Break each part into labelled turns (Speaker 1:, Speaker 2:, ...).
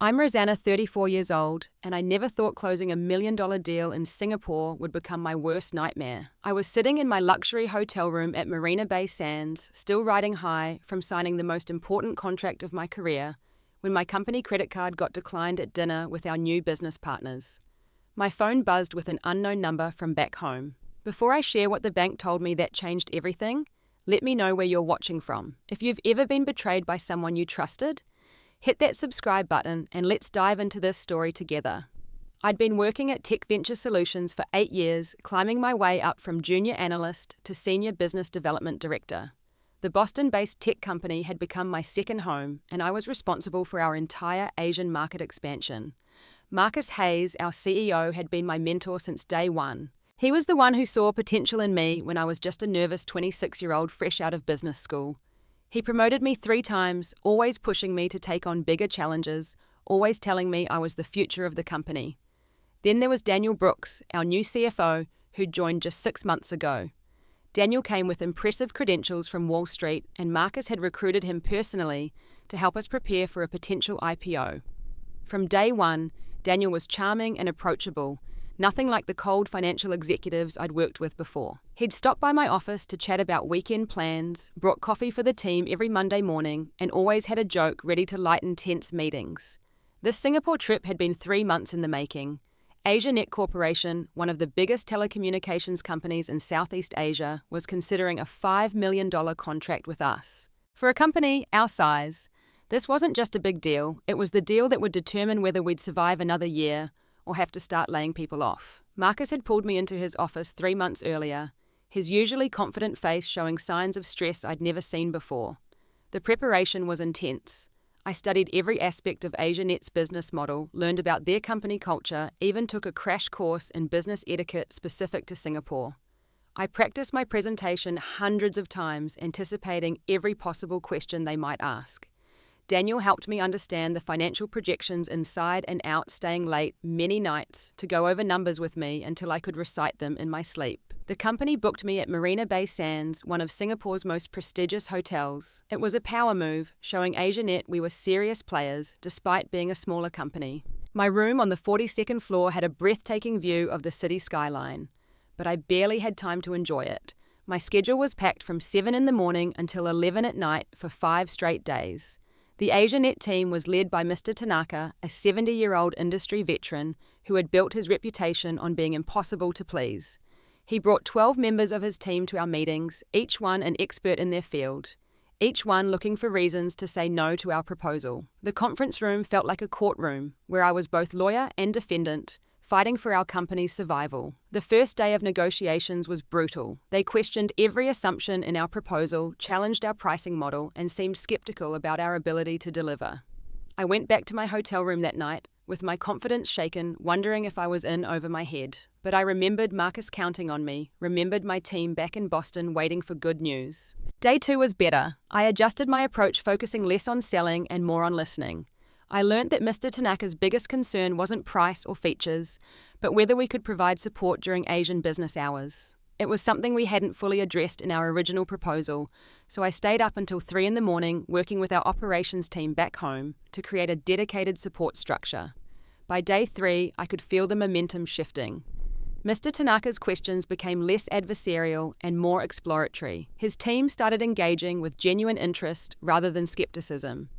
Speaker 1: I'm Rosanna, 34 years old, and I never thought closing $1 million deal in Singapore would become my worst nightmare. I was sitting in my luxury hotel room at Marina Bay Sands, still riding high from signing the most important contract of my career, when my company credit card got declined at dinner with our new business partners. My phone buzzed with an unknown number from back home. Before I share what the bank told me that changed everything, let me know where you're watching from. If you've ever been betrayed by someone you trusted, hit that subscribe button and let's dive into this story together. I'd been working at Tech Venture Solutions for 8 years, climbing my way up from junior analyst to senior business development director. The Boston-based tech company had become my second home, and I was responsible for our entire Asian market expansion. Marcus Hayes, our CEO, had been my mentor since day one. He was the one who saw potential in me when I was just a nervous 26-year-old fresh out of business school. He promoted me 3 times, always pushing me to take on bigger challenges, always telling me I was the future of the company. Then there was Daniel Brooks, our new CFO, who'd joined just 6 months ago. Daniel came with impressive credentials from Wall Street, and Marcus had recruited him personally to help us prepare for a potential IPO. From day one, Daniel was charming and approachable, nothing like the cold financial executives I'd worked with before. He'd stop by my office to chat about weekend plans, brought coffee for the team every Monday morning, and always had a joke ready to lighten tense meetings. This Singapore trip had been 3 months in the making. AsiaNet Corporation, one of the biggest telecommunications companies in Southeast Asia, was considering a $5 million contract with us. For a company our size, this wasn't just a big deal, it was the deal that would determine whether we'd survive another year or have to start laying people off. Marcus had pulled me into his office 3 months earlier, his usually confident face showing signs of stress I'd never seen before. The preparation was intense. I studied every aspect of AsiaNet's business model, learned about their company culture, even took a crash course in business etiquette specific to Singapore. I practiced my presentation hundreds of times, anticipating every possible question they might ask. Daniel helped me understand the financial projections inside and out, staying late many nights to go over numbers with me until I could recite them in my sleep. The company booked me at Marina Bay Sands, one of Singapore's most prestigious hotels. It was a power move, showing AsiaNet we were serious players despite being a smaller company. My room on the 42nd floor had a breathtaking view of the city skyline, but I barely had time to enjoy it. My schedule was packed from 7 in the morning until 11 at night for 5 straight days. The AsiaNet team was led by Mr. Tanaka, a 70-year-old industry veteran who had built his reputation on being impossible to please. He brought 12 members of his team to our meetings, each one an expert in their field, each one looking for reasons to say no to our proposal. The conference room felt like a courtroom, where I was both lawyer and defendant, fighting for our company's survival. The first day of negotiations was brutal. They questioned every assumption in our proposal, challenged our pricing model, and seemed skeptical about our ability to deliver. I went back to my hotel room that night, with my confidence shaken, wondering if I was in over my head. But I remembered Marcus counting on me, remembered my team back in Boston waiting for good news. Day 2 was better. I adjusted my approach, focusing less on selling and more on listening. I learned that Mr. Tanaka's biggest concern wasn't price or features, but whether we could provide support during Asian business hours. It was something we hadn't fully addressed in our original proposal, so I stayed up until 3 in the morning working with our operations team back home to create a dedicated support structure. By day 3, I could feel the momentum shifting. Mr. Tanaka's questions became less adversarial and more exploratory. His team started engaging with genuine interest rather than skepticism.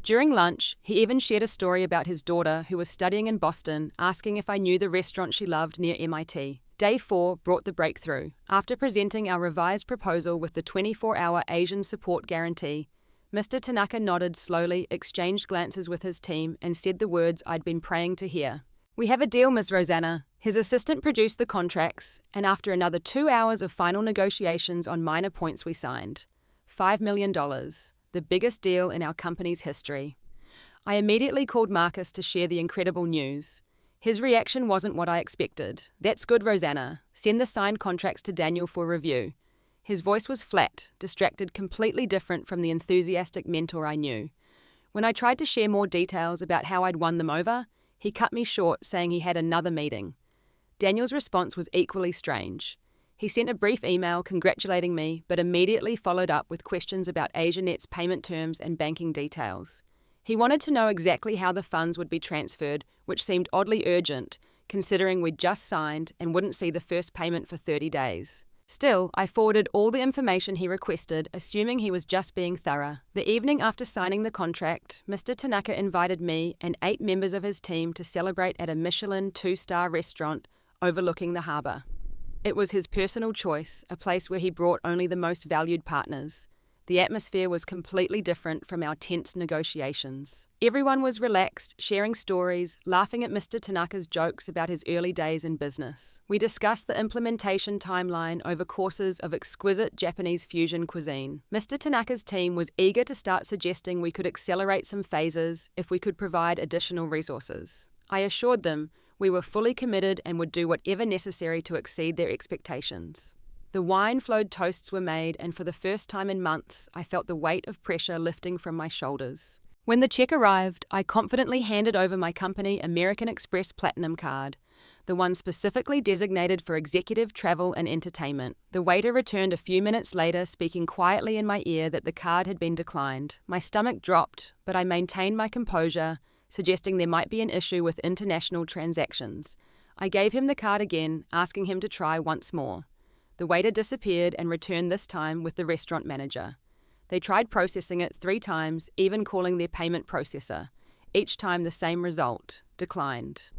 Speaker 1: During lunch, he even shared a story about his daughter who was studying in Boston, asking if I knew the restaurant she loved near MIT. Day 4 brought the breakthrough. After presenting our revised proposal with the 24-hour Asian support guarantee, Mr. Tanaka nodded slowly, exchanged glances with his team, and said the words I'd been praying to hear. "We have a deal, Ms. Rosanna." His assistant produced the contracts, and after another 2 hours of final negotiations on minor points, we signed. $5 million. The biggest deal in our company's history. I immediately called Marcus to share the incredible news. His reaction wasn't what I expected. "That's good, Rosanna. Send the signed contracts to Daniel for review." His voice was flat, distracted, completely different from the enthusiastic mentor I knew. When I tried to share more details about how I'd won them over, he cut me short, saying he had another meeting. Daniel's response was equally strange. He sent a brief email congratulating me, but immediately followed up with questions about AsiaNet's payment terms and banking details. He wanted to know exactly how the funds would be transferred, which seemed oddly urgent, considering we'd just signed and wouldn't see the first payment for 30 days. Still, I forwarded all the information he requested, assuming he was just being thorough. The evening after signing the contract, Mr. Tanaka invited me and 8 members of his team to celebrate at a Michelin 2-star restaurant overlooking the harbour. It was his personal choice, a place where he brought only the most valued partners. The atmosphere was completely different from our tense negotiations. Everyone was relaxed, sharing stories, laughing at Mr. Tanaka's jokes about his early days in business. We discussed the implementation timeline over courses of exquisite Japanese fusion cuisine. Mr. Tanaka's team was eager to start suggesting we could accelerate some phases if we could provide additional resources. I assured them we were fully committed and would do whatever necessary to exceed their expectations. The wine-flowed toasts were made, and for the first time in months, I felt the weight of pressure lifting from my shoulders. When the check arrived, I confidently handed over my company American Express Platinum card, the one specifically designated for executive travel and entertainment. The waiter returned a few minutes later, speaking quietly in my ear that the card had been declined. My stomach dropped, but I maintained my composure, suggesting there might be an issue with international transactions. I gave him the card again, asking him to try once more. The waiter disappeared and returned this time with the restaurant manager. They tried processing it 3 times, even calling their payment processor. Each time the same result: declined.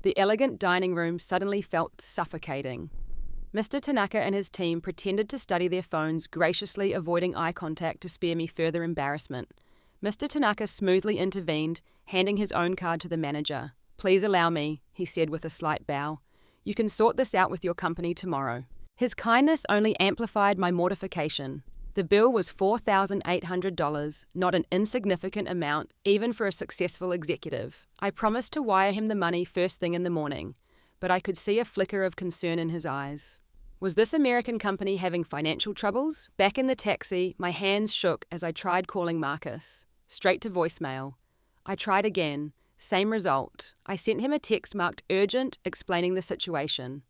Speaker 1: The elegant dining room suddenly felt suffocating. Mr. Tanaka and his team pretended to study their phones, graciously avoiding eye contact to spare me further embarrassment. Mr. Tanaka smoothly intervened, handing his own card to the manager. "Please allow me," he said with a slight bow. "You can sort this out with your company tomorrow." His kindness only amplified my mortification. The bill was $4,800, not an insignificant amount, even for a successful executive. I promised to wire him the money first thing in the morning, but I could see a flicker of concern in his eyes. Was this American company having financial troubles? Back in the taxi, my hands shook as I tried calling Marcus. Straight to voicemail. I tried again. Same result. I sent him a text marked urgent, explaining the situation.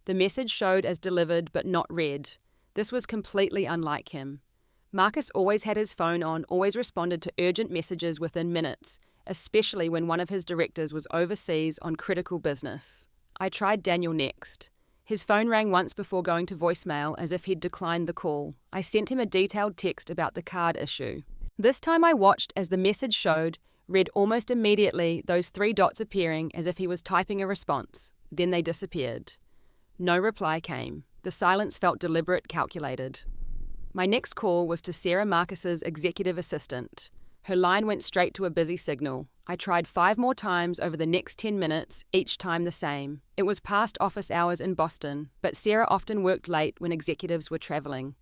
Speaker 1: The message showed as delivered but not read. This was completely unlike him. Marcus always had his phone on, always responded to urgent messages within minutes, especially when one of his directors was overseas on critical business. I tried Daniel next. His phone rang once before going to voicemail, as if he'd declined the call. I sent him a detailed text about the card issue. This time I watched as the message showed, read almost immediately, those 3 dots appearing as if he was typing a response. Then they disappeared. No reply came. The silence felt deliberate, calculated. My next call was to Sarah Marcus's executive assistant. Her line went straight to a busy signal. I tried 5 more times over the next 10 minutes, each time the same. It was past office hours in Boston, but Sarah often worked late when executives were traveling.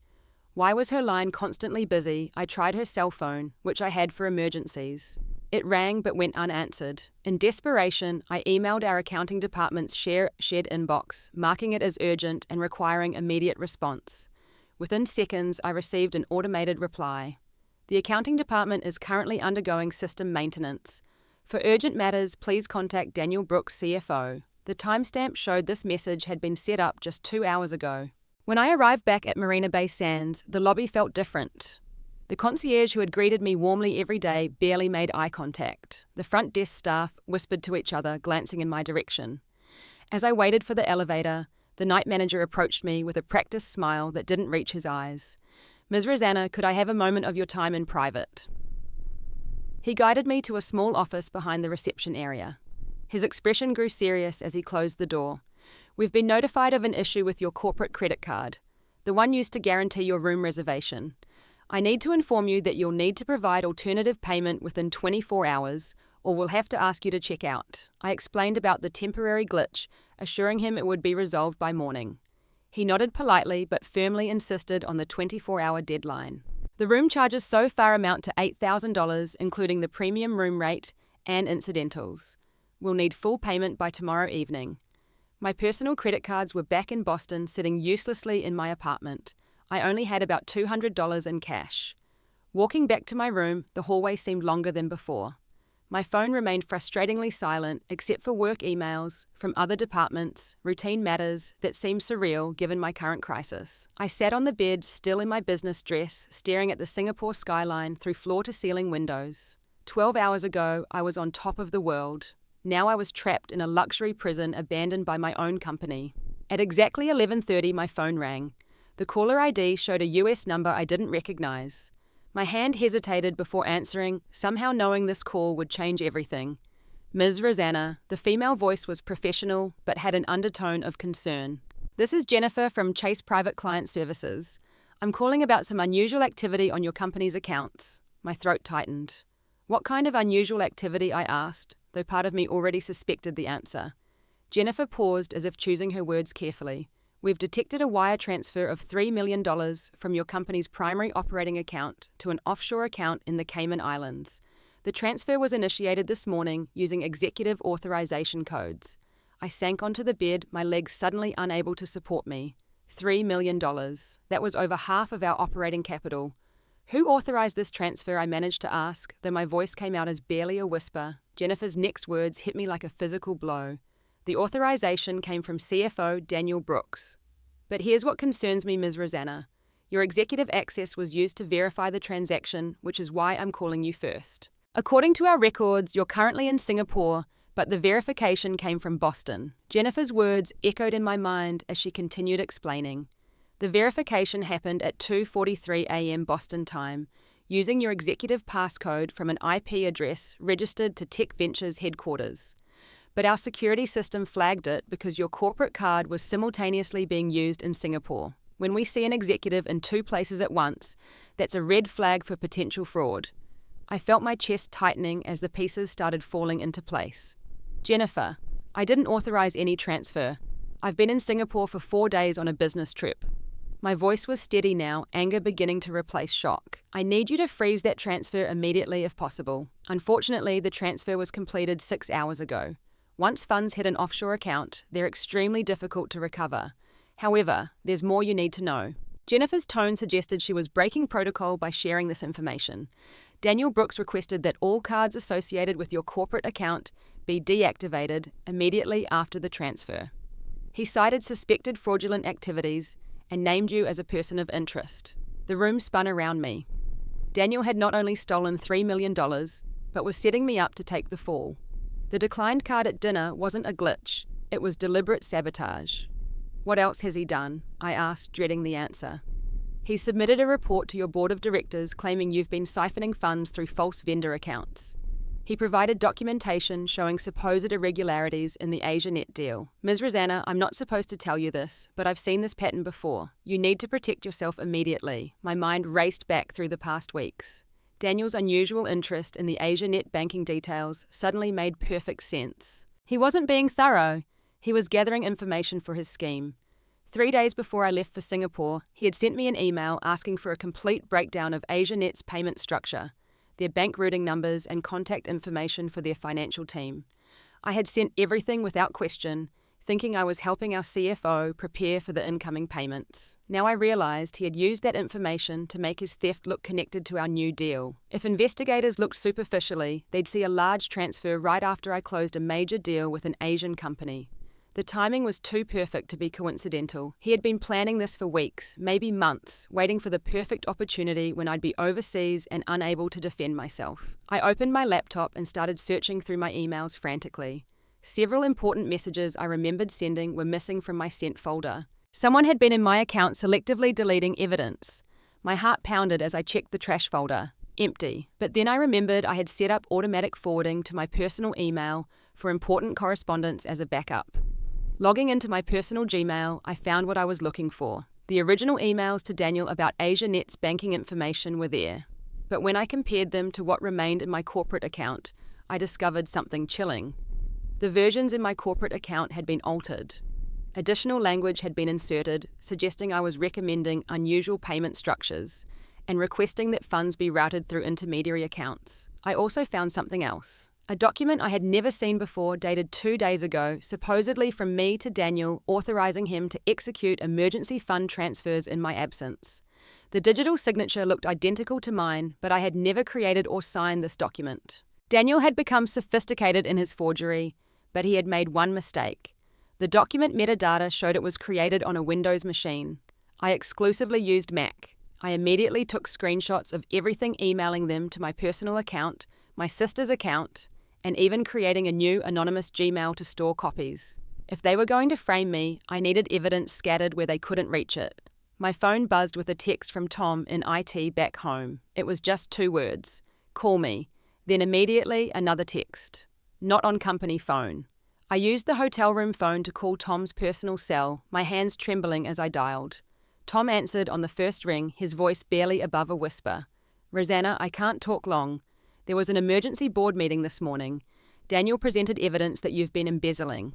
Speaker 1: Why was her line constantly busy? I tried her cell phone, which I had for emergencies. It rang but went unanswered. In desperation, I emailed our accounting department's shared inbox, marking it as urgent and requiring immediate response. Within seconds, I received an automated reply. The accounting department is currently undergoing system maintenance. For urgent matters, please contact Daniel Brooks, CFO. The timestamp showed this message had been set up just 2 hours ago. When I arrived back at Marina Bay Sands, the lobby felt different. The concierge who had greeted me warmly every day barely made eye contact. The front desk staff whispered to each other, glancing in my direction. As I waited for the elevator, the night manager approached me with a practiced smile that didn't reach his eyes. "Ms. Rosanna, could I have a moment of your time in private?" He guided me to a small office behind the reception area. His expression grew serious as he closed the door. "We've been notified of an issue with your corporate credit card, the one used to guarantee your room reservation. I need to inform you that you'll need to provide alternative payment within 24 hours, or we'll have to ask you to check out." I explained about the temporary glitch, assuring him it would be resolved by morning. He nodded politely but firmly insisted on the 24-hour deadline. "The room charges so far amount to $8,000, including the premium room rate and incidentals. We'll need full payment by tomorrow evening." My personal credit cards were back in Boston, sitting uselessly in my apartment. I only had about $200 in cash. Walking back to my room, the hallway seemed longer than before. My phone remained frustratingly silent, except for work emails from other departments, routine matters that seemed surreal given my current crisis. I sat on the bed, still in my business dress, staring at the Singapore skyline through floor-to-ceiling windows. 12 hours ago, I was on top of the world. Now I was trapped in a luxury prison abandoned by my own company. At exactly 11:30, my phone rang. The caller ID showed a US number I didn't recognize. My hand hesitated before answering, somehow knowing this call would change everything. Ms. Rosanna, the female voice was professional but had an undertone of concern. This is Jennifer from Chase Private Client Services. I'm calling about some unusual activity on your company's accounts. My throat tightened. What kind of unusual activity? I asked, though part of me already suspected the answer. Jennifer paused as if choosing her words carefully. We've detected a wire transfer of $3 million from your company's primary operating account to an offshore account in the Cayman Islands. The transfer was initiated this morning using executive authorization codes. I sank onto the bed, my legs suddenly unable to support me. $3 million. That was over half of our operating capital. Who authorized this transfer? I managed to ask, though my voice came out as barely a whisper. Jennifer's next words hit me like a physical blow. The authorization came from CFO Daniel Brooks. But here's what concerns me, Ms. Rosanna. Your executive access was used to verify the transaction, which is why I'm calling you first. According to our records, you're currently in Singapore, but the verification came from Boston. Jennifer's words echoed in my mind as she continued explaining. The verification happened at 2:43 a.m. Boston time, using your executive passcode from an IP address registered to Tech Ventures headquarters. But our security system flagged it because your corporate card was simultaneously being used in Singapore. When we see an executive in two places at once, that's a red flag for potential fraud. I felt my chest tightening as the pieces started falling into place. Jennifer, I didn't authorize any transfer. I've been in Singapore for 4 days on a business trip. My voice was steady now, anger beginning to replace shock. I need you to freeze that transfer immediately if possible. Unfortunately, the transfer was completed 6 hours ago. Once funds hit an offshore account, they're extremely difficult to recover. However, there's more you need to know. Jennifer's tone suggested she was breaking protocol by sharing this information. Daniel Brooks requested that all cards associated with your corporate account be deactivated immediately after the transfer. He cited suspected fraudulent activities and named you as a person of interest. The room spun around me. Daniel had not only stolen $3 million, but was setting me up to take the fall. The declined card at dinner wasn't a glitch, it was deliberate sabotage. What else has he done? I asked, dreading the answer. He submitted a report to your board of directors claiming you've been siphoning funds through false vendor accounts. He provided documentation showing supposed irregularities in the AsiaNet deal. Ms. Rosanna, I'm not supposed to tell you this, but I've seen this pattern before. You need to protect yourself immediately. My mind raced back through the past weeks. Daniel's unusual interest in the AsiaNet banking details suddenly made perfect sense. He wasn't being thorough. He was gathering information for his scheme. 3 days before I left for Singapore, he had sent me an email asking for a complete breakdown of AsiaNet's payment structure, their bank routing numbers and contact information for their financial team. I had sent everything without question, thinking I was helping our CFO prepare for the incoming payments. Now I realized he had used that information to make his theft look connected to our new deal. If investigators looked superficially, they'd see a large transfer right after I closed a major deal with an Asian company. The timing was too perfect to be coincidental. He had been planning this for weeks, maybe months, waiting for the perfect opportunity when I'd be overseas and unable to defend myself. I opened my laptop and started searching through my emails frantically. Several important messages I remembered sending were missing from my sent folder. Someone had been in my account selectively deleting evidence. My heart pounded as I checked the trash folder. Empty. But then I remembered I had set up automatic forwarding to my personal email for important correspondence as a backup. Logging into my personal Gmail, I found what I was looking for. The original emails to Daniel about AsiaNet's banking information were there. But when I compared them to what remained in my corporate account, I discovered something chilling. The versions in my corporate account had been altered. Additional language had been inserted, suggesting I was recommending unusual payment structures and requesting that funds be routed through intermediary accounts. I also found something else. A document I had never seen before dated 2 days ago, supposedly from me to Daniel, authorizing him to execute emergency fund transfers in my absence. The digital signature looked identical to mine, but I had never created or signed this document. Daniel had become sophisticated in his forgery, but he had made one mistake. The document metadata showed it was created on a Windows machine. I exclusively used Mac. I immediately took screenshots of everything, emailing them to my personal account, my sister's account, and even creating a new anonymous Gmail to store copies. If they were going to frame me, I needed evidence scattered where they couldn't reach it. My phone buzzed with a text from Tom in IT back home. It was just 2 words. Call me. Then immediately another text. Not on company phone. I used the hotel room phone to call Tom's personal cell, my hands trembling as I dialed. Tom answered on the first ring, his voice barely above a whisper. Rosanna, I can't talk long. There was an emergency board meeting this morning. Daniel presented evidence that you've been embezzling.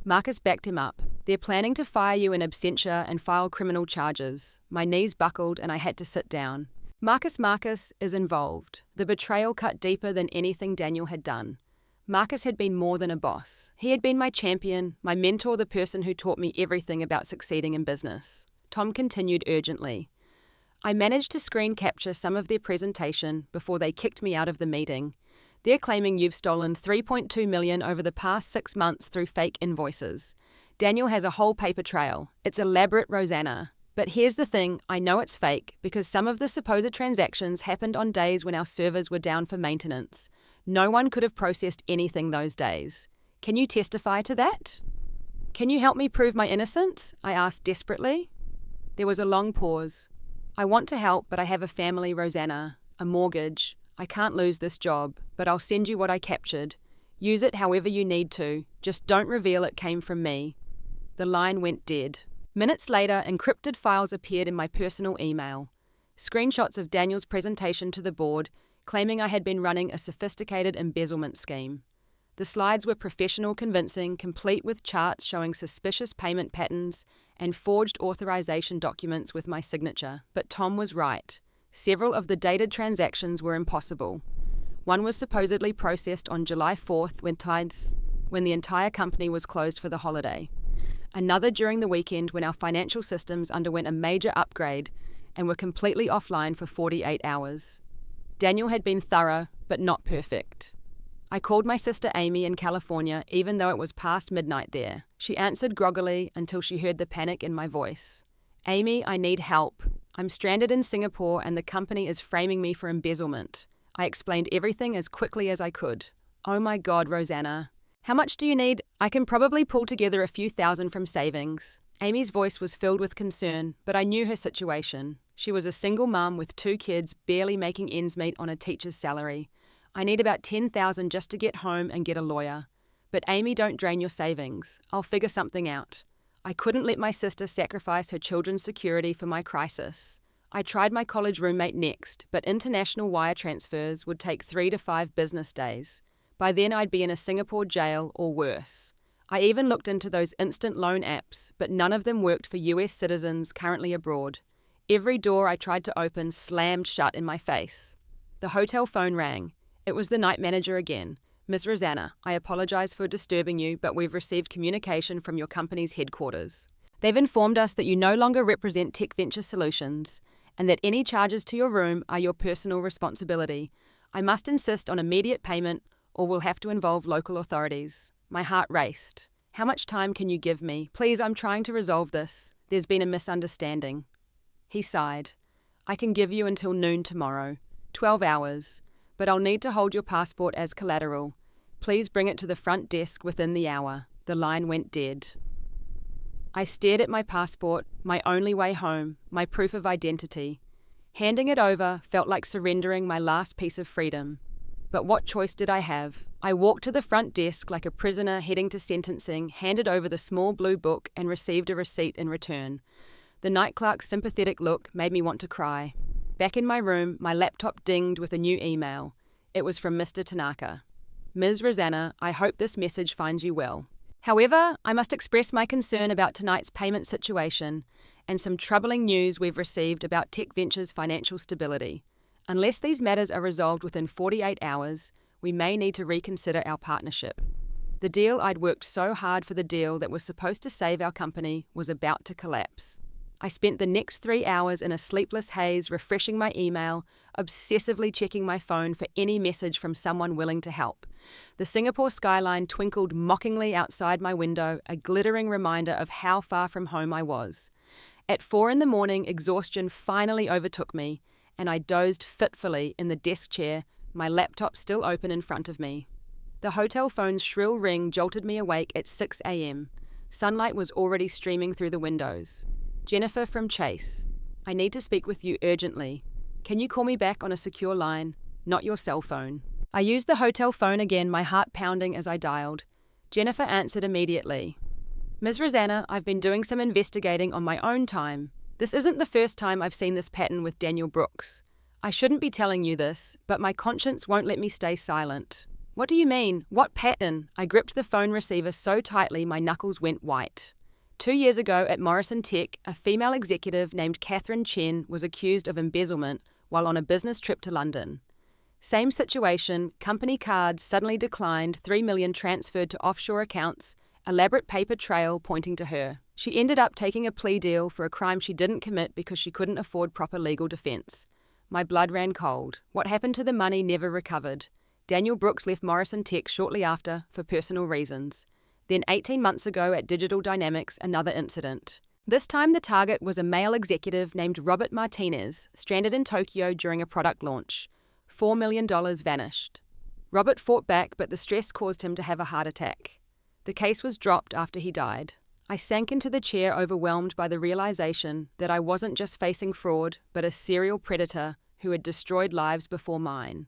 Speaker 1: Marcus backed him up. They're planning to fire you in absentia and file criminal charges. My knees buckled and I had to sit down. Marcus is involved. The betrayal cut deeper than anything Daniel had done. Marcus had been more than a boss. He had been my champion, my mentor, the person who taught me everything about succeeding in business. Tom continued urgently. I managed to screen capture some of their presentation before they kicked me out of the meeting. They're claiming you've stolen $3.2 million over the past 6 months through fake invoices. Daniel has a whole paper trail. It's elaborate, Rosanna. But here's the thing, I know it's fake because some of the supposed transactions happened on days when our servers were down for maintenance. No one could have processed anything those days. Can you testify to that? Can you help me prove my innocence? I asked desperately. There was a long pause. I want to help, but I have a family, Rosanna, a mortgage. I can't lose this job, but I'll send you what I captured. Use it however you need to. Just don't reveal it came from me. The line went dead. Minutes later, encrypted files appeared in my personal email. Screenshots of Daniel's presentation to the board, claiming I had been running a sophisticated embezzlement scheme. The slides were professional, convincing, complete with charts showing suspicious payment patterns and forged authorization documents with my signature. But Tom was right. Several of the dated transactions were impossible. One was supposedly processed on July 4th when the entire company was closed for the holiday. Another during the weekend when our financial systems underwent a major upgrade and were completely offline for 48 hours. Daniel had been thorough, but not perfect. I called my sister Amy in California, even though it was past midnight there. She answered groggily until she heard the panic in my voice. Amy, I need help. I'm stranded in Singapore and the company is framing me for embezzlement. I explained everything as quickly as I could. Oh my God, Rosanna. How much do you need? I can probably pull together a few thousand from savings. Amy's voice was filled with concern, but I knew her situation. She was a single mum with 2 kids, barely making ends meet on a teacher's salary. I need about $10,000 just to get home and get a lawyer. But Amy, don't drain your savings. I'll figure something out. I couldn't let my sister sacrifice her children's security for my crisis. I tried my college roommate next, but international wire transfers would take 3 to 5 business days. By then I'd be in a Singapore jail or worse. I even looked into those instant loan apps, but none of them worked for US citizens currently abroad. Every door I tried to open slammed shut in my face. The hotel phone rang. It was the night manager again. Ms. Rosanna, I apologize for disturbing you, but we've received communication from your company's headquarters. They've informed us that you no longer represent Tech Venture Solutions and that any charges to your room are your personal responsibility. I must insist on immediate payment or we'll have to involve local authorities. My heart raced. How much time can you give me? Please, I'm trying to resolve this. There's been a misunderstanding. He sighed. I can give you until noon tomorrow. 12 hours. But I'll need to hold your passport as collateral. Please bring it to the front desk within the hour. The line went dead. I stared at my passport, my only way home, my proof of identity. Handing it over felt like surrendering my last piece of freedom. But what choice did I have? I walked to the front desk like a prisoner heading to sentencing, handed over the small blue book and received a receipt in return. The night clerk's sympathetic look made me want to cry. Back in my room, my laptop dinged with a new email. It was from Mr. Tanaka. Ms. Rosanna, I hope this message finds you well. However, I must express my concern about tonight's payment situation and some troubling news we've received about Tech Venture's financial stability. Unless these matters are resolved within 48 hours, we may need to reconsider our partnership. The deal I'd worked so hard for, the deal that was supposed to save our company, was about to collapse. I spent the next 3 hours in a sleepless haze refreshing my email, obsessively checking my phone for any message from someone willing to help. The Singapore skyline twinkled mockingly outside my window, a glittering reminder of how far from home I was. At 4 a.m, exhaustion finally overtook me, and I dozed fitfully in the desk chair, my laptop still open in front of me. The hotel phone's shrill ring jolted me awake at 6 a.m. Sunlight was already streaming through the windows. Jennifer from Chase. I need to speak with you urgently. Can you call me back on a secure line, not your cell phone? I used the hotel phone again, my heart pounding as I dialed. Jennifer answered immediately. Ms. Rosanna, I've been doing some investigating on my own time. This isn't the first time I've seen this pattern with Daniel Brooks. I shouldn't be telling you this, but my conscience won't let me stay silent. What do you mean? What pattern? I gripped the phone receiver so tightly my knuckles went white. 2 years ago at Morrison Tech, a female executive named Catherine Chen was accused of embezzlement while on a business trip to London. Same situation, company cards suddenly declined, $3 million transferred to offshore accounts, elaborate paper trail pointing to her. She ended up taking a plea deal for a crime she didn't commit because she couldn't afford proper legal defense. My blood ran cold. What happened to the money never recovered. Daniel Brooks left Morrison Tech shortly after for personal reasons. Then 18 months ago at Digital Dynamics, another incident. This time the target was a male executive named Robert Martinez, stranded in Tokyo during a product launch. $4 million vanished. Robert fought back, but the stress caused him to have a heart attack. The case was dropped after he died. I sank into the chair, overwhelmed by the realization that I wasn't just facing fraud, but a serial predator who had destroyed lives before mine.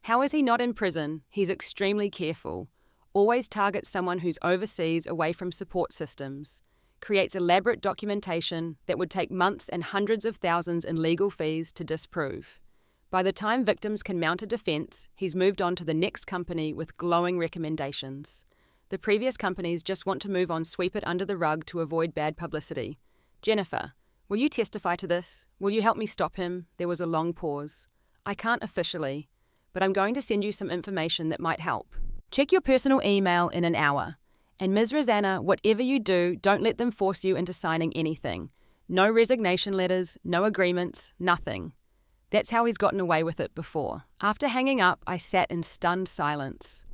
Speaker 1: How is he not in prison? He's extremely careful. Always targets someone who's overseas, away from support systems. Creates elaborate documentation that would take months and hundreds of thousands in legal fees to disprove. By the time victims can mount a defense, he's moved on to the next company with glowing recommendations. The previous companies just want to move on, sweep it under the rug to avoid bad publicity. Jennifer, will you testify to this? Will you help me stop him? There was a long pause. I can't officially, but I'm going to send you some information that might help. Check your personal email in an hour. And Ms. Rosanna, whatever you do, don't let them force you into signing anything. No resignation letters, no agreements, nothing. That's how he's gotten away with it before. After hanging up, I sat in stunned silence.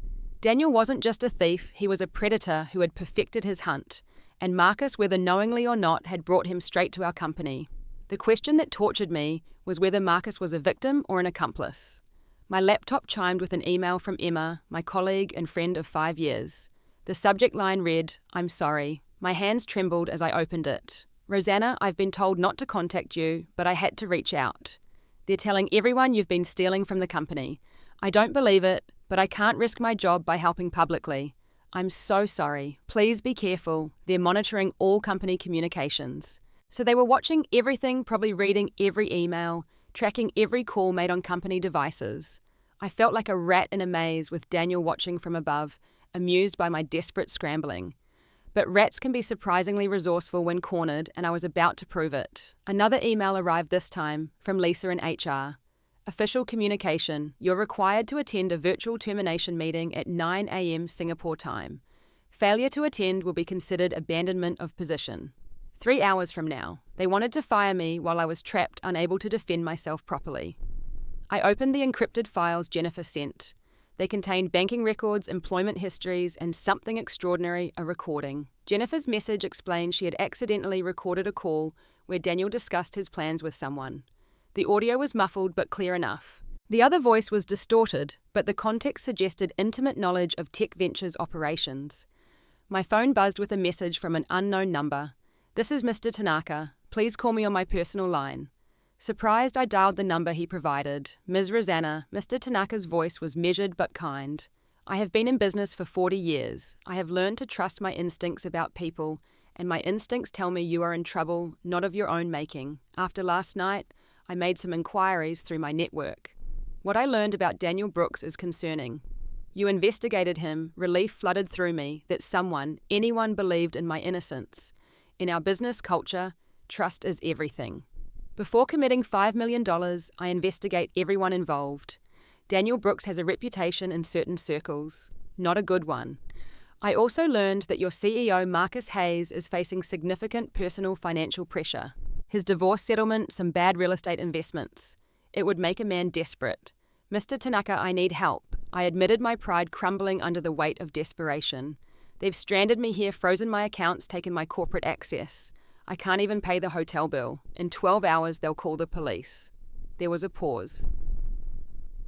Speaker 1: Daniel wasn't just a thief, he was a predator who had perfected his hunt. And Marcus, whether knowingly or not, had brought him straight to our company. The question that tortured me was whether Marcus was a victim or an accomplice. My laptop chimed with an email from Emma, my colleague and friend of 5 years. The subject line read, "I'm sorry." My hands trembled as I opened it. "Rosanna, I've been told not to contact you, but I had to reach out. They're telling everyone you've been stealing from the company. I don't believe it, but I can't risk my job by helping publicly. I'm so sorry. Please be careful. They're monitoring all company communications." So they were watching everything, probably reading every email, tracking every call made on company devices. I felt like a rat in a maze with Daniel watching from above, amused by my desperate scrambling. But rats can be surprisingly resourceful when cornered, and I was about to prove it. Another email arrived this time, from Lisa in HR. Official communication. You're required to attend a virtual termination meeting at 9 a.m. Singapore time. Failure to attend will be considered abandonment of position. 3 hours from now. They wanted to fire me while I was trapped, unable to defend myself properly. I opened the encrypted files Jennifer sent. They contained banking records, employment histories, and something extraordinary, a recording. Jennifer's message explained she had accidentally recorded a call where Daniel discussed his plans with someone. The audio was muffled but clear enough. The other voice was distorted, but the context suggested intimate knowledge of Tech Ventures operations. My phone buzzed with a message from an unknown number. "This is Mr. Tanaka. Please call me on my personal line." Surprised, I dialed the number he provided. Ms. Rosanna. Mr. Tanaka's voice was measured but kind. "I have been in business for 40 years. I have learned to trust my instincts about people, and my instincts tell me you are in trouble, not of your own making. After last night, I made some inquiries through my network. What I learned about Daniel Brooks is concerning. You investigated him, relief flooded through me that someone, anyone believed in my innocence. In our business culture, trust is everything. Before committing $5 million, I investigate everyone involved. Daniel Brooks has a reputation in certain circles, not a good one. I also learned that your CEO, Marcus Hayes, is facing significant personal financial pressure. His divorce settlement, some bad real estate investments. It would make a man desperate. Mr. Tanaka, I need help. I admitted my pride crumbling under the weight of desperation. They've stranded me here, frozen my accounts, taken my corporate access. I can't even pay the hotel bill. In 12 hours, they'll call the police. There was a pause.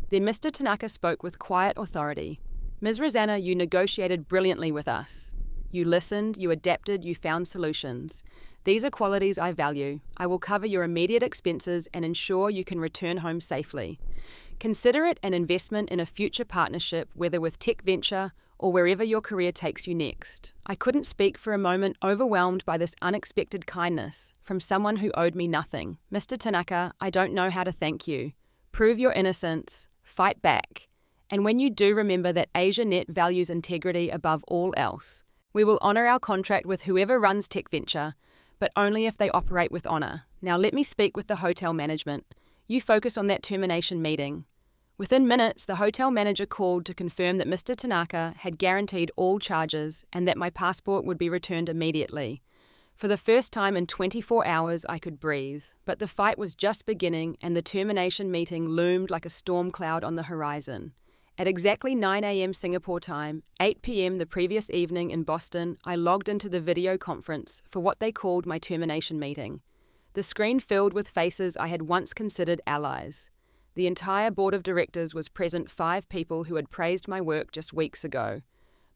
Speaker 1: Then Mr. Tanaka spoke with quiet authority. Ms. Rosanna, you negotiated brilliantly with us. You listened, you adapted, you found solutions. These are qualities I value. I will cover your immediate expenses and ensure you can return home safely. Consider it an investment in a future partnership, whether with Tech Venture or wherever your career takes you next. I couldn't speak for a moment, overwhelmed by this unexpected kindness from someone who owed me nothing. Mr. Tanaka, I don't know how to thank you. Prove your innocence. Fight back. And when you do, remember that AsiaNet values integrity above all else. We will honor our contract with whoever runs Tech Venture, but only if they operate with honor. Now let me speak with the hotel management. You focus on that termination meeting. Within minutes, the hotel manager called to confirm that Mr. Tanaka had guaranteed all charges and that my passport would be returned immediately. For the first time in 24 hours, I could breathe. But the fight was just beginning and the termination meeting loomed like a storm cloud on the horizon. At exactly 9 a.m. Singapore time, 8 p.m. the previous evening in Boston, I logged into the video conference for what they called my termination meeting. The screen filled with faces I had once considered allies. The entire board of directors was present, 5 people who had praised my work just weeks ago.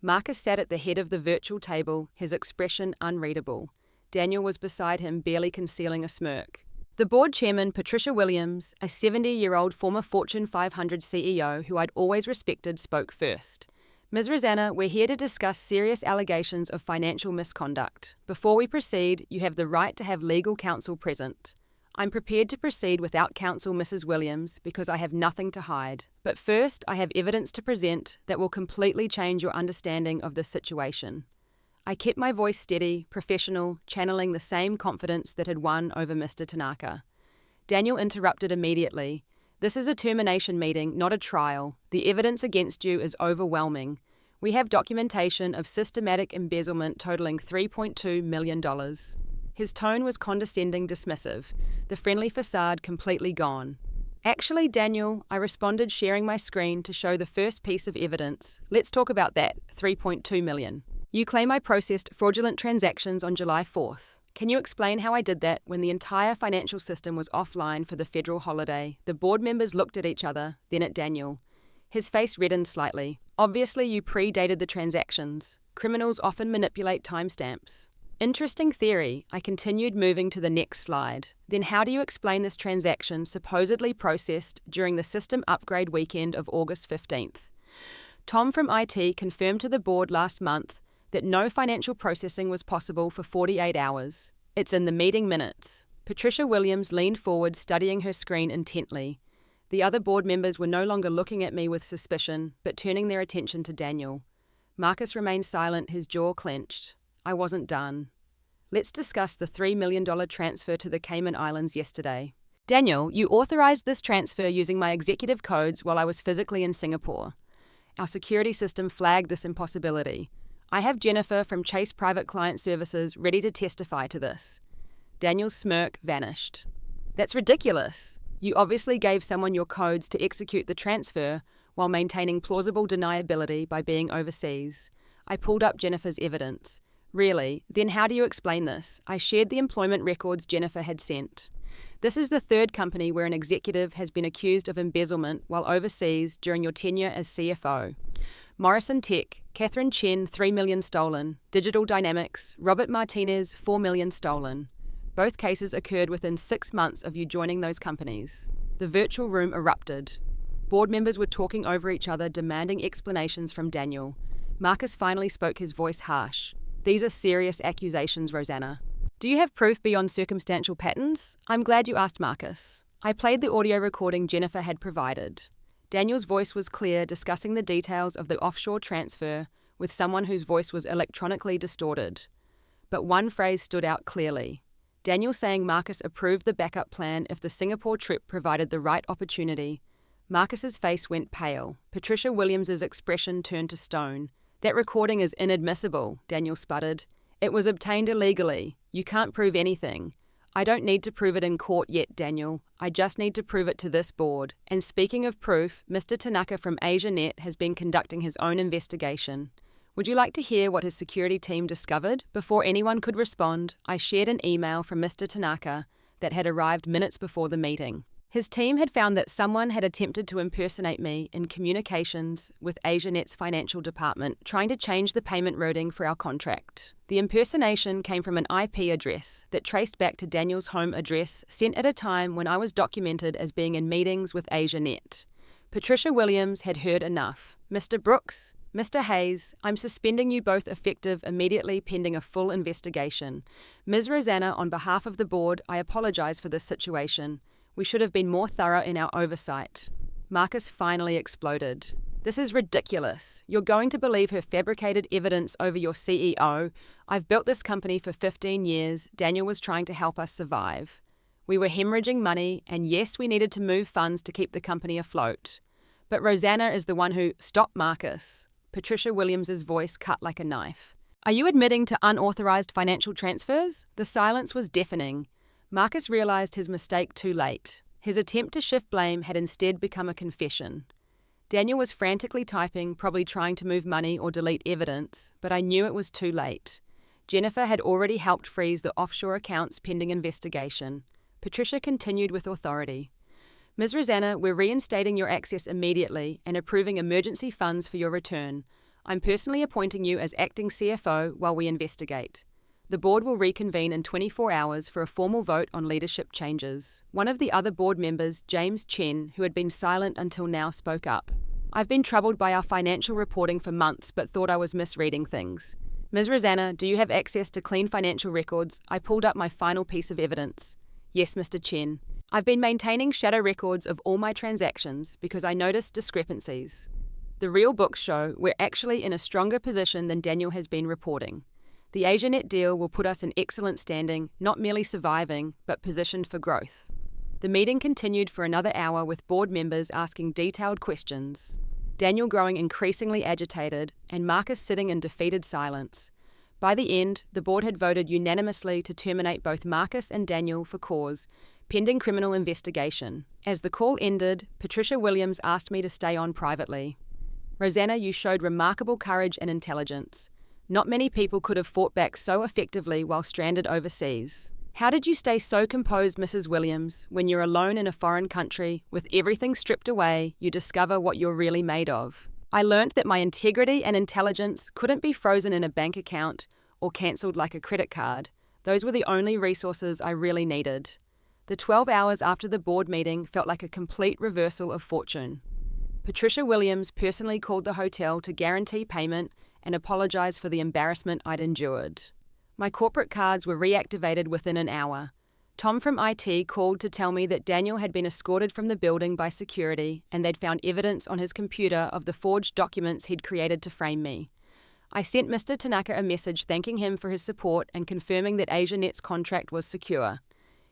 Speaker 1: Marcus sat at the head of the virtual table, his expression unreadable. Daniel was beside him, barely concealing a smirk. The board chairman, Patricia Williams, a 70-year-old former Fortune 500 CEO who I'd always respected, spoke first. Ms. Rosanna, we're here to discuss serious allegations of financial misconduct. Before we proceed, you have the right to have legal counsel present. I'm prepared to proceed without counsel, Mrs. Williams, because I have nothing to hide. But first, I have evidence to present that will completely change your understanding of this situation. I kept my voice steady, professional, channeling the same confidence that had won over Mr. Tanaka. Daniel interrupted immediately. This is a termination meeting, not a trial. The evidence against you is overwhelming. We have documentation of systematic embezzlement totaling $3.2 million. His tone was condescending, dismissive, the friendly facade completely gone. Actually, Daniel, I responded, sharing my screen to show the first piece of evidence. Let's talk about that, $3.2 million. You claim I processed fraudulent transactions on July 4th. Can you explain how I did that when the entire financial system was offline for the federal holiday? The board members looked at each other, then at Daniel. His face reddened slightly. Obviously, you predated the transactions. Criminals often manipulate timestamps. Interesting theory. I continued, moving to the next slide. Then how do you explain this transaction supposedly processed during the system upgrade weekend of August 15th? Tom from IT confirmed to the board last month that no financial processing was possible for 48 hours. It's in the meeting minutes. Patricia Williams leaned forward, studying her screen intently. The other board members were no longer looking at me with suspicion, but turning their attention to Daniel. Marcus remained silent, his jaw clenched. I wasn't done. Let's discuss the $3 million transfer to the Cayman Islands yesterday. Daniel, you authorized this transfer using my executive codes while I was physically in Singapore. Our security system flagged this impossibility. I have Jennifer from Chase Private Client Services ready to testify to this. Daniel's smirk vanished. That's ridiculous. You obviously gave someone your codes to execute the transfer while maintaining plausible deniability by being overseas. I pulled up Jennifer's evidence. Really? Then how do you explain this? I shared the employment records Jennifer had sent. This is the third company where an executive has been accused of embezzlement while overseas during your tenure as CFO. Morrison Tech, Catherine Chen, $3 million stolen. Digital Dynamics, Robert Martinez, $4 million stolen. Both cases occurred within 6 months of you joining those companies. The virtual room erupted. Board members were talking over each other, demanding explanations from Daniel. Marcus finally spoke, his voice harsh. These are serious accusations, Rosanna. Do you have proof beyond circumstantial patterns? I'm glad you asked, Marcus. I played the audio recording Jennifer had provided. Daniel's voice was clear, discussing the details of the offshore transfer with someone whose voice was electronically distorted. But one phrase stood out clearly. Daniel saying Marcus approved the backup plan if the Singapore trip provided the right opportunity. Marcus's face went pale. Patricia Williams's expression turned to stone. That recording is inadmissible, Daniel sputtered. It was obtained illegally. You can't prove anything. I don't need to prove it in court yet, Daniel. I just need to prove it to this board. And speaking of proof, Mr. Tanaka from AsiaNet has been conducting his own investigation. Would you like to hear what his security team discovered? Before anyone could respond, I shared an email from Mr. Tanaka that had arrived minutes before the meeting. His team had found that someone had attempted to impersonate me in communications with AsiaNet's financial department, trying to change the payment routing for our contract. The impersonation came from an IP address that traced back to Daniel's home address, sent at a time when I was documented as being in meetings with AsiaNet. Patricia Williams had heard enough. Mr. Brooks, Mr. Hayes, I'm suspending you both effective immediately pending a full investigation. Ms. Rosanna, on behalf of the board, I apologize for this situation. We should have been more thorough in our oversight. Marcus finally exploded. This is ridiculous. You're going to believe her fabricated evidence over your CEO. I've built this company for 15 years. Daniel was trying to help us survive. We were hemorrhaging money, and yes, we needed to move funds to keep the company afloat. But Rosanna is the one who— Stop, Marcus. Patricia Williams's voice cut like a knife. Are you admitting to unauthorized financial transfers? The silence was deafening. Marcus realized his mistake too late. His attempt to shift blame had instead become a confession. Daniel was frantically typing, probably trying to move money or delete evidence, but I knew it was too late. Jennifer had already helped freeze the offshore accounts pending investigation. Patricia continued with authority. Ms. Rosanna, we're reinstating your access immediately and approving emergency funds for your return. I'm personally appointing you as acting CFO while we investigate. The board will reconvene in 24 hours for a formal vote on leadership changes. One of the other board members, James Chen, who had been silent until now, spoke up. I've been troubled by our financial reporting for months but thought I was misreading things. Ms. Rosanna, do you have access to clean financial records? I pulled up my final piece of evidence. Yes, Mr. Chen. I've been maintaining shadow records of all my transactions because I noticed discrepancies. The real books show we're actually in a stronger position than Daniel has been reporting. The AsiaNet deal will put us in excellent standing, not merely surviving, but positioned for growth. The meeting continued for another hour with board members asking detailed questions, Daniel growing increasingly agitated, and Marcus sitting in defeated silence. By the end, the board had voted unanimously to terminate both Marcus and Daniel for cause, pending criminal investigation. As the call ended, Patricia Williams asked me to stay on privately. Rosanna, you showed remarkable courage and intelligence. Not many people could have fought back so effectively while stranded overseas. How did you stay so composed, Mrs. Williams? When you're alone in a foreign country, with everything stripped away, you discover what you're really made of. I learnt that my integrity and intelligence couldn't be frozen in a bank account or cancelled like a credit card. Those were the only resources I really needed. The 12 hours after the board meeting felt like a complete reversal of fortune. Patricia Williams personally called the hotel to guarantee payment and apologize for the embarrassment I'd endured. My corporate cards were reactivated within an hour. Tom from IT called to tell me that Daniel had been escorted from the building by security and they'd found evidence on his computer of the forged documents he'd created to frame me. I sent Mr. Tanaka a message thanking him for his support and confirming that AsiaNet's contract was secure.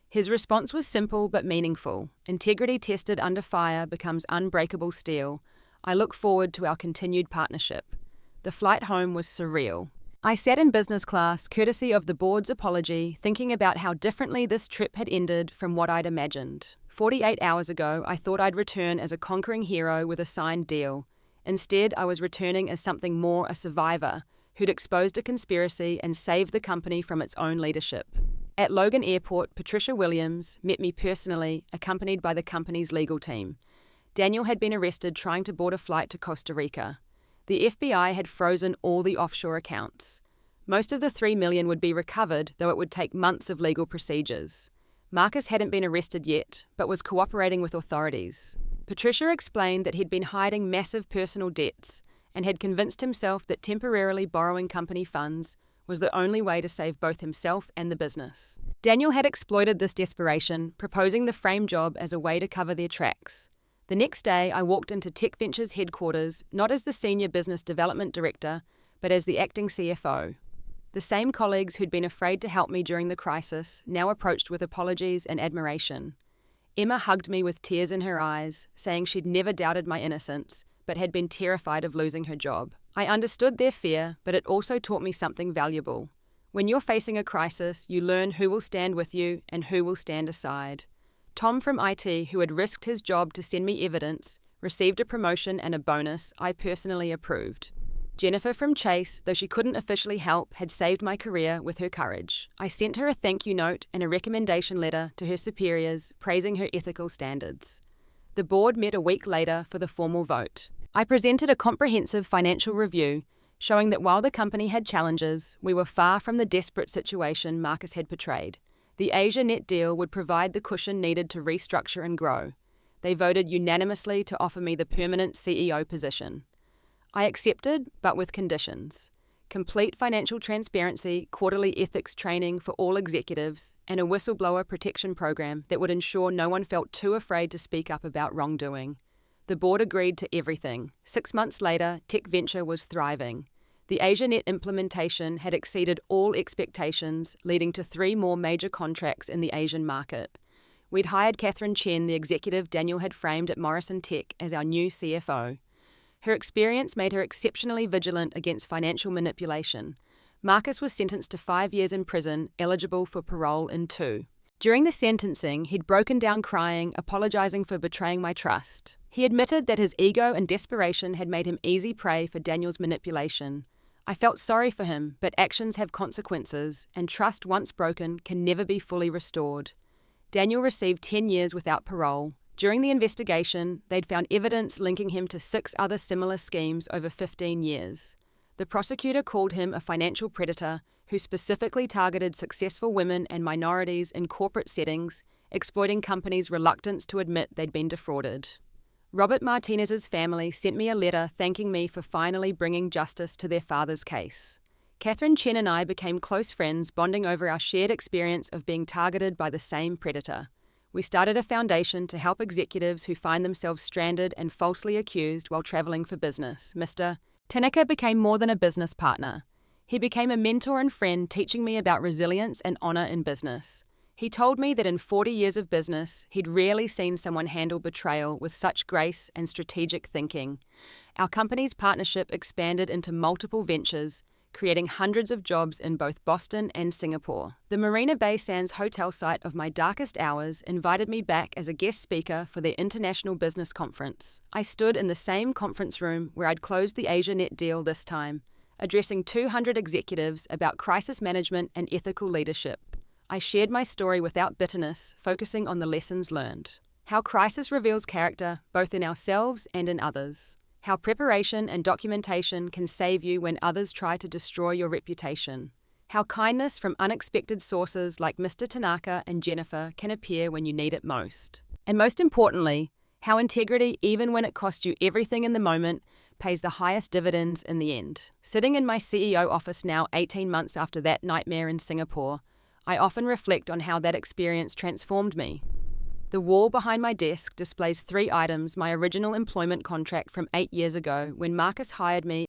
Speaker 1: His response was simple but meaningful. Integrity tested under fire becomes unbreakable steel. I look forward to our continued partnership. The flight home was surreal. I sat in business class, courtesy of the board's apology, thinking about how differently this trip had ended from what I'd imagined. 48 hours ago, I thought I'd return as a conquering hero with a signed deal. Instead, I was returning as something more, a survivor, who'd exposed a conspiracy and saved the company from its own leadership. At Logan Airport, Patricia Williams met me personally, accompanied by the company's legal team. Daniel had been arrested trying to board a flight to Costa Rica. The FBI had frozen all the offshore accounts. Most of the $3 million would be recovered, though it would take months of legal procedures. Marcus hadn't been arrested yet, but was cooperating with authorities. Patricia explained that he'd been hiding massive personal debts and had convinced himself that temporarily borrowing company funds was the only way to save both himself and the business. Daniel had exploited this desperation, proposing the frame job as a way to cover their tracks. The next day, I walked into Tech Ventures headquarters, not as the Senior Business Development Director, but as the acting CFO. The same colleagues who'd been afraid to help me during the crisis now approached with apologies and admiration. Emma hugged me with tears in her eyes, saying she'd never doubted my innocence, but had been terrified of losing her job. I understood their fear, but it also taught me something valuable. When you're facing a crisis, you learn who will stand with you and who will stand aside. Tom from IT, who had risked his job to send me evidence, received a promotion and a bonus I personally approved. Jennifer from Chase, though she couldn't officially help, had saved my career with her courage. I sent her a thank you note and a recommendation letter to her superiors praising her ethical standards. The board met a week later for the formal vote. I presented a comprehensive financial review showing that while the company had challenges, we were far from the desperate situation Marcus had portrayed. The AsiaNet deal would provide the cushion needed to restructure and grow. They voted unanimously to offer me the permanent CEO position. I accepted, but with conditions. Complete financial transparency, quarterly ethics training for all executives, and a whistleblower protection program that would ensure no one felt too afraid to speak up about wrongdoing. The board agreed to everything. 6 months later, Tech Venture was thriving. The AsiaNet implementation had exceeded all expectations, leading to 3 more major contracts in the Asian market. We'd hired Catherine Chen, the executive Daniel had framed at Morrison Tech, as our new CFO. Her experience made her exceptionally vigilant against financial manipulation. Marcus was sentenced to 5 years in prison, eligible for parole in 2. During the sentencing, he'd broken down crying, apologizing for betraying my trust. He admitted that his ego and desperation had made him easy prey for Daniel's manipulation. I felt sorry for him, but actions have consequences, and trust once broken can never be fully restored. Daniel received 10 years without parole. During the investigation, they'd found evidence linking him to 6 other similar schemes over 15 years. The prosecutor called him a financial predator who specifically targeted successful women and minorities in corporate settings, exploiting companies' reluctance to admit they'd been defrauded. Robert Martinez's family sent me a letter thanking me for finally bringing justice to their father's case. Catherine Chen and I became close friends, bonding over our shared experience of being targeted by the same predator. We started a foundation to help executives who find themselves stranded and falsely accused while traveling for business. Mr. Tanaka became more than a business partner. He became a mentor and friend, teaching me about resilience and honor in business. He told me that in 40 years of business, he'd rarely seen someone handle betrayal with such grace and strategic thinking. Our company's partnership expanded into multiple ventures, creating hundreds of jobs in both Boston and Singapore. The Marina Bay Sands hotel site of my darkest hours invited me back as a guest speaker for their International Business Conference. I stood in the same conference room where I'd closed the AsiaNet deal this time, addressing 200 executives about crisis management and ethical leadership. I shared my story without bitterness, focusing on the lessons learned. How crisis reveals character, both in ourselves and in others. How preparation and documentation can save you when others try to destroy your reputation. How kindness from unexpected sources like Mr. Tanaka and Jennifer can appear when you need it most. And most importantly, how integrity, even when it costs you everything in the moment, pays the highest dividends in the end. Sitting in my CEO office now 18 months after that nightmare in Singapore, I often reflect on how that experience transformed me. The wall behind my desk displays 3 items, my original employment contract from 8 years ago when Marcus hired me